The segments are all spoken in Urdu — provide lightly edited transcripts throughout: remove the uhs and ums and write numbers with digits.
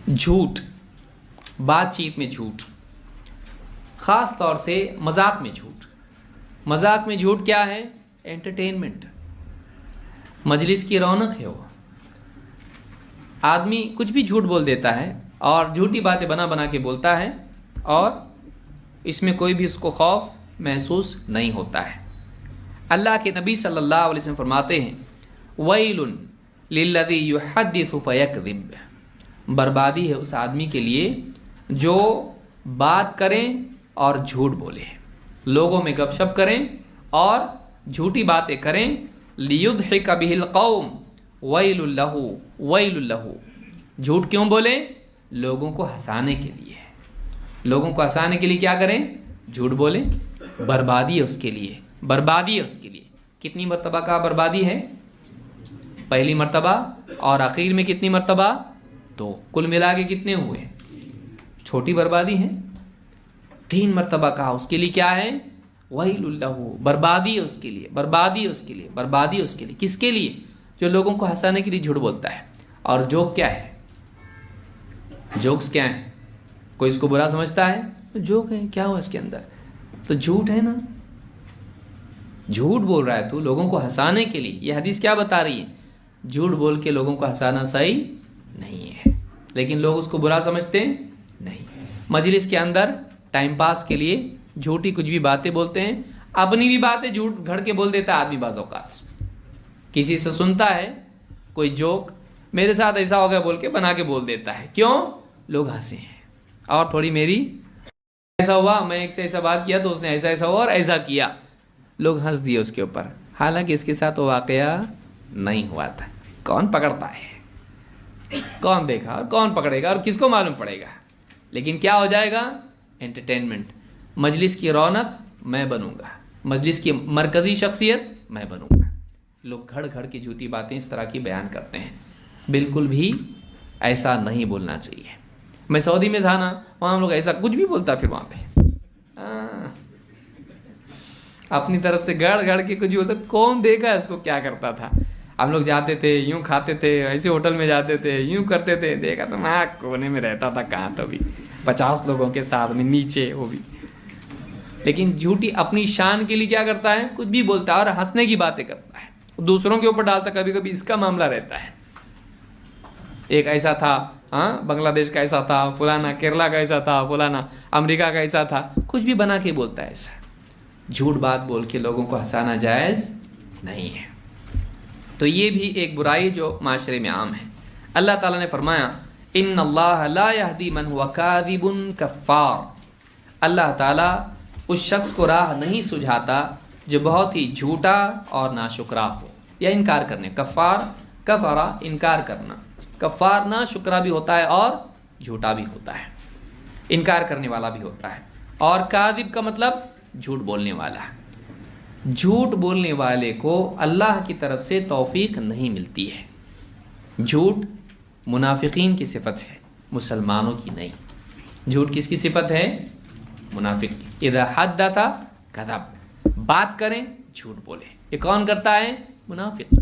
جھوٹ، بات چیت میں جھوٹ، خاص طور سے مذاق میں جھوٹ۔ مذاق میں جھوٹ کیا ہے؟ انٹرٹینمنٹ، مجلس کی رونق ہے وہ۔ آدمی کچھ بھی جھوٹ بول دیتا ہے اور جھوٹی باتیں بنا بنا کے بولتا ہے، اور اس میں کوئی بھی اس کو خوف محسوس نہیں ہوتا ہے۔ اللہ کے نبی صلی اللہ علیہ وسلم فرماتے ہیں وَيْلٌ لِلَّذِي يُحَدِّثُ فَيَكْذِبُ، بربادی ہے اس آدمی کے لیے جو بات کریں اور جھوٹ بولے، لوگوں میں گپ شپ کریں اور جھوٹی باتیں کریں۔ لِيُضْحِكَ بِهِ الْقَوْمُ وَيْلٌ لَهُ وَيْلٌ لَهُ، جھوٹ کیوں بولیں؟ لوگوں کو ہنسانے کے لیے، لوگوں کو ہنسانے کے لیے کیا کریں؟ جھوٹ بولیں۔ بربادی ہے اس کے لیے، بربادی ہے اس کے لیے۔ کتنی مرتبہ کا بربادی ہے؟ پہلی مرتبہ، اور آخر میں کتنی مرتبہ؟ تو کل ملا کے کتنے ہوئے؟ چھوٹی بربادی ہے، 3 مرتبہ کہا۔ اس کے لیے کیا ہے؟ وَيْلٌ لَهُ، بربادی ہے اس کے لیے، بربادی ہے اس کے لیے، بربادی ہے اس کے لیے۔ کس کے لیے؟ جو لوگوں کو ہنسانے کے لیے جھوٹ بولتا ہے۔ اور جوک کیا ہے؟ جوکس کیا ہیں؟ کوئی اس کو برا سمجھتا ہے؟ جوک ہے، کیا ہوا اس کے اندر؟ تو جھوٹ ہے نا، جھوٹ بول رہا ہے تو لوگوں کو ہنسانے کے لیے۔ یہ حدیث کیا بتا رہی ہے؟ جھوٹ بول کے لوگوں کو ہنسانا صحیح نہیں ہے، لیکن لوگ اس کو برا سمجھتے ہیں نہیں۔ مجلس کے اندر ٹائم پاس کے لیے جھوٹی کچھ بھی باتیں بولتے ہیں، اپنی بھی باتیں جھوٹ گھڑ کے بول دیتا ہے آدمی۔ بعض اوقات کسی سے سنتا ہے کوئی جوک، میرے ساتھ ایسا ہو گیا بول کے بنا کے بول دیتا ہے، کیوں؟ لوگ ہنسے ہیں، اور تھوڑی میری ایسا ہوا، میں ایک سے ایسا بات کیا تو اس نے ایسا ایسا ہوا اور ایسا کیا، لوگ ہنس دیے اس کے اوپر، حالانکہ اس کے ساتھ وہ واقعہ نہیں ہوا تھا۔ کون پکڑتا ہے؟ کون دیکھا اور کون پکڑے گا اور کس کو معلوم پڑے گا؟ لیکن کیا ہو جائے گا؟ انٹرٹینمنٹ، مجلس کی رونق میں بنوں گا، مجلس کی مرکزی شخصیت میں بنوں گا۔ لوگ گھڑ گھڑ کی جھوٹی باتیں اس طرح کی بیان کرتے ہیں، بالکل بھی ایسا نہیں بولنا چاہیے۔ میں سعودی میں تھا نا، وہاں ہم لوگ ایسا کچھ بھی بولتا، پھر وہاں پہ اپنی طرف سے گڑ گڑ کے کچھ بھی ہوتا، کون دیکھا اس کو کیا کرتا تھا۔ ہم لوگ جاتے تھے، یوں کھاتے تھے، ایسے ہوٹل میں جاتے تھے، یوں کرتے تھے، دیکھا تو میں کونے میں رہتا تھا، کہاں تو بھی 50 لوگوں کے ساتھ میں نیچے، وہ بھی۔ لیکن جھوٹی اپنی شان کے لیے کیا کرتا ہے؟ کچھ بھی بولتا ہے اور ہنسنے کی باتیں کرتا ہے، دوسروں کے اوپر ڈالتا۔ کبھی کبھی اس کا معاملہ رہتا ہے، ایک ایسا تھا، بنگلہ دیش کا ایسا تھا، فلانا کیرلا کا ایسا تھا، فلانا امریکہ کا ایسا تھا، کچھ بھی بنا کے بولتا ہے ایسا۔ جھوٹ بات بول کے لوگوں کو ہنسانا جائز نہیں ہے۔ تو یہ بھی ایک برائی جو معاشرے میں عام ہے۔ اللہ تعالیٰ نے فرمایا ان اللہ لا یہدی من هو کاذب کفار، اللہ تعالیٰ اس شخص کو راہ نہیں سجھاتا جو بہت ہی جھوٹا اور ناشکرا ہو، یا انکار کرنے۔ کفار، کفرا انکار کرنا، کفار ناشکرا بھی ہوتا ہے اور جھوٹا بھی ہوتا ہے، انکار کرنے والا بھی ہوتا ہے۔ اور کاذب کا مطلب جھوٹ بولنے والا۔ جھوٹ بولنے والے کو اللہ کی طرف سے توفیق نہیں ملتی ہے۔ جھوٹ منافقین کی صفت ہے، مسلمانوں کی نہیں۔ جھوٹ کس کی صفت ہے؟ منافق کی۔ اذا حدث کذب، بات کریں جھوٹ بولے، یہ کون کرتا ہے؟ منافق۔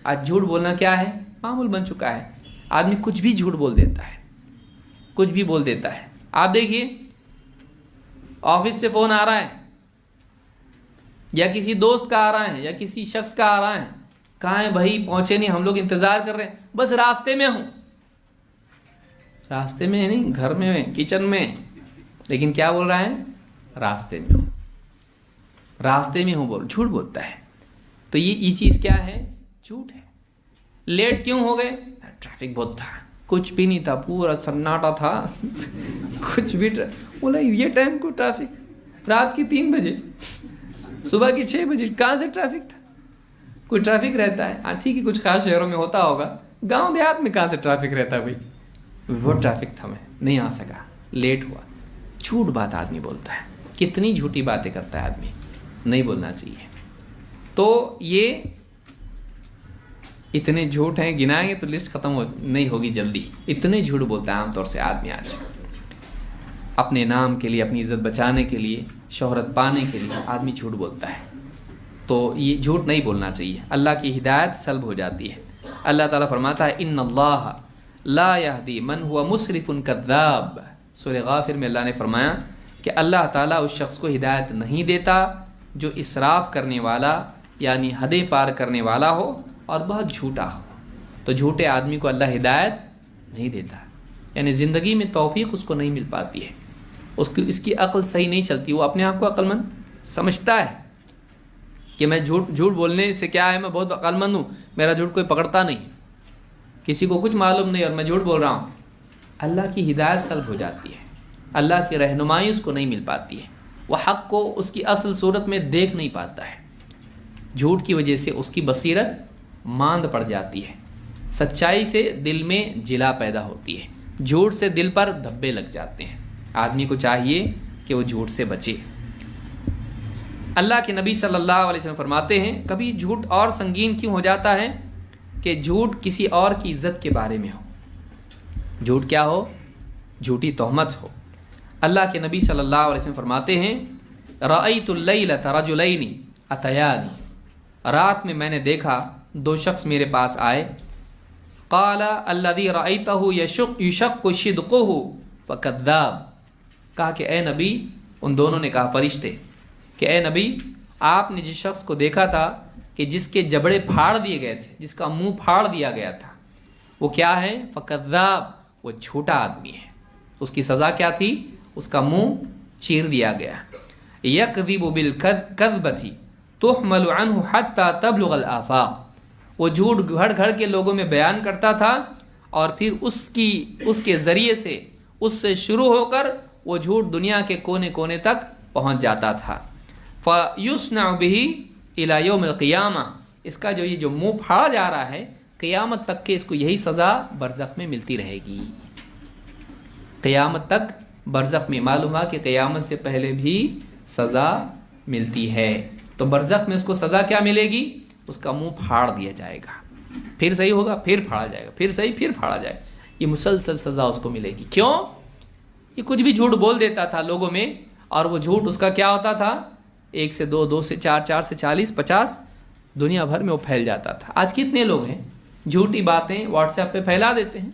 آج جھوٹ بولنا کیا ہے؟ معمول بن چکا ہے، آدمی کچھ بھی جھوٹ بول دیتا ہے، کچھ بھی بول دیتا ہے۔ آپ دیکھیے آفس سے فون آ رہا ہے، یا کسی دوست کا آ رہا ہے، یا کسی شخص کا آ رہا ہے، کہاں ہے بھائی؟ پہنچے نہیں، ہم لوگ انتظار کر رہے ہیں، بس راستے میں ہوں۔ راستے میں نہیں، گھر میں، کچن میں، لیکن کیا بول رہا ہے؟ راستے میں ہوں، راستے میں ہوں بول، جھوٹ بولتا ہے۔ تو یہ چیز کیا ہے؟ جھوٹ ہے۔ لیٹ کیوں ہو گئے؟ ٹریفک بہت تھا، کچھ بھی نہیں تھا، پورا سناٹا تھا، کچھ بھی بولا یہ ٹائم کو ٹریفک، رات کی 3 بجے، صبح کی 6 بجے، کہاں سے ٹریفک تھا؟ کوئی ٹریفک رہتا ہے؟ ہاں ٹھیک ہے، کچھ خاص شہروں میں ہوتا ہوگا، گاؤں دیہات میں کہاں سے ٹریفک رہتا ہے بھائی؟ بہت ٹریفک تھا، میں نہیں آ سکا، لیٹ ہوا۔ جھوٹ بات آدمی بولتا ہے، کتنی جھوٹی باتیں کرتا ہے آدمی، نہیں بولنا چاہیے۔ تو یہ اتنے جھوٹ ہیں، گنائیں گے تو لسٹ ختم نہیں ہوگی جلدی، اتنے جھوٹ بولتا ہے عام طور سے آدمی آج۔ اپنے نام کے لیے، اپنی عزت بچانے کے لیے، شہرت پانے کے لیے آدمی جھوٹ بولتا ہے۔ تو یہ جھوٹ نہیں بولنا چاہیے، اللہ کی ہدایت سلب ہو جاتی ہے۔ اللہ تعالیٰ فرماتا ہے ان اللہ لا یہدی من ہوا مسرف کذاب۔ سورہ غافر میں اللہ نے فرمایا کہ اللہ تعالیٰ اس شخص کو ہدایت نہیں دیتا جو اسراف کرنے والا یعنی حدیں پار کرنے والا ہو اور بہت جھوٹا ہو۔ تو جھوٹے آدمی کو اللہ ہدایت نہیں دیتا، یعنی زندگی میں توفیق اس کو نہیں مل پاتی ہے، اس کی عقل صحیح نہیں چلتی، وہ اپنے آپ کو عقل مند سمجھتا ہے کہ میں جھوٹ بولنے سے کیا ہے، میں بہت عقل مند ہوں، میرا جھوٹ کوئی پکڑتا نہیں، کسی کو کچھ معلوم نہیں اور میں جھوٹ بول رہا ہوں۔ اللہ کی ہدایت سلب ہو جاتی ہے، اللہ کی رہنمائی اس کو نہیں مل پاتی ہے، وہ حق کو اس کی اصل صورت میں دیکھ نہیں پاتا ہے، جھوٹ کی وجہ سے اس کی بصیرت ماند پڑ جاتی ہے، سچائی سے دل میں جلا پیدا ہوتی ہے، جھوٹ سے دل پر دھبے لگ جاتے ہیں۔ آدمی کو چاہیے کہ وہ جھوٹ سے بچے۔ اللہ کے نبی صلی اللہ علیہ وسلم فرماتے ہیں کبھی جھوٹ اور سنگین کیوں ہو جاتا ہے کہ جھوٹ کسی اور کی عزت کے بارے میں ہو، جھوٹ کیا ہو، جھوٹی تہمت ہو۔ اللہ کے نبی صلی اللہ علیہ وسلم فرماتے ہیں رأیت اللیلۃ رجلین اتیانی، رات میں نے دیکھا دو شخص میرے پاس آئے، قال الذی رأیتہ یشق صدقہ فکذاب، کہا کہ اے نبی، ان دونوں نے کہا فرشتے کہ اے نبی آپ نے جس شخص کو دیکھا تھا کہ جس کے جبڑے پھاڑ دیے گئے تھے، جس کا منہ پھاڑ دیا گیا تھا، وہ کیا ہے، فکذاب، وہ جھوٹا آدمی ہے۔ اس کی سزا کیا تھی، اس کا منہ چیر دیا گیا۔ یکذب بالکذبۃ تحمل عنہ حتی تبلغ الآفاق، وہ جھوٹ گھڑ گھڑ کے لوگوں میں بیان کرتا تھا اور پھر اس کے ذریعے سے، اس سے شروع ہو کر وہ جھوٹ دنیا کے کونے کونے تک پہنچ جاتا تھا۔ فیصنع بہ الی یوم القیامہ، اس کا یہ جو منہ پھاڑا جا رہا ہے قیامت تک کہ اس کو یہی سزا برزخ میں ملتی رہے گی، قیامت تک برزخ میں۔ معلوم ہے کہ قیامت سے پہلے بھی سزا ملتی ہے، تو برزخ میں اس کو سزا کیا ملے گی، اس کا منہ پھاڑ دیا جائے گا، پھر صحیح ہوگا پھر پھاڑا جائے گا، پھر صحیح پھر پھاڑا جائے گا، یہ مسلسل سزا اس کو ملے گی۔ کیوں؟ یہ کچھ بھی جھوٹ بول دیتا تھا لوگوں میں، اور وہ جھوٹ اس کا کیا ہوتا تھا، 1 سے 2، 2 سے 4، 4 سے 40، 50، دنیا بھر میں وہ پھیل جاتا تھا۔ آج کتنے لوگ ہیں جھوٹی باتیں واٹس ایپ پہ پھیلا دیتے ہیں۔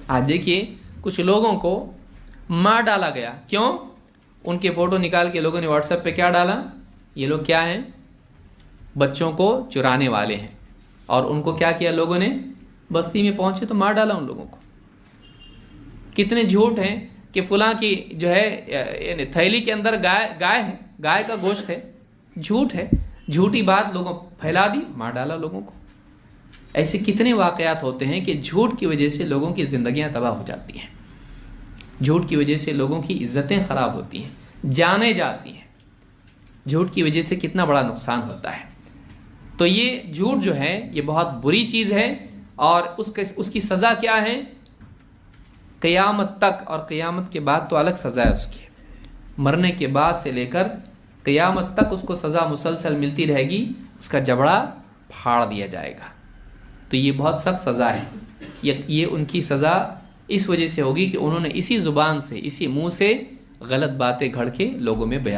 آج دیکھیے کچھ لوگوں کو مار ڈالا گیا، کیوں؟ ان کے فوٹو نکال کے لوگوں نے واٹس ایپ پہ کیا ڈالا، یہ لوگ کیا ہیں، بچوں کو چرانے والے ہیں، اور ان کو کیا کیا لوگوں نے، بستی میں پہنچے تو مار ڈالا ان لوگوں کو۔ کتنے جھوٹ ہیں کہ فلاں کی جو ہے یعنی تھیلی کے اندر گائے ہے، گائے کا گوشت ہے، جھوٹ ہے، جھوٹی بات لوگوں پھیلا دی، مار ڈالا لوگوں کو۔ ایسے کتنے واقعات ہوتے ہیں کہ جھوٹ کی وجہ سے لوگوں کی زندگیاں تباہ ہو جاتی ہیں، جھوٹ کی وجہ سے لوگوں کی عزتیں خراب ہوتی ہیں، جانیں جاتی ہیں، جھوٹ کی وجہ سے کتنا بڑا نقصان ہوتا ہے۔ تو یہ جھوٹ جو ہے یہ بہت بری چیز ہے، اور اس کی سزا کیا ہے، قیامت تک، اور قیامت کے بعد تو الگ سزا ہے اس کی، مرنے کے بعد سے لے کر قیامت تک اس کو سزا مسلسل ملتی رہے گی، اس کا جبڑا پھاڑ دیا جائے گا۔ تو یہ بہت سخت سزا ہے، یہ ان کی سزا اس وجہ سے ہوگی کہ انہوں نے اسی زبان سے، اسی منہ سے غلط باتیں گھڑ کے لوگوں میں بیان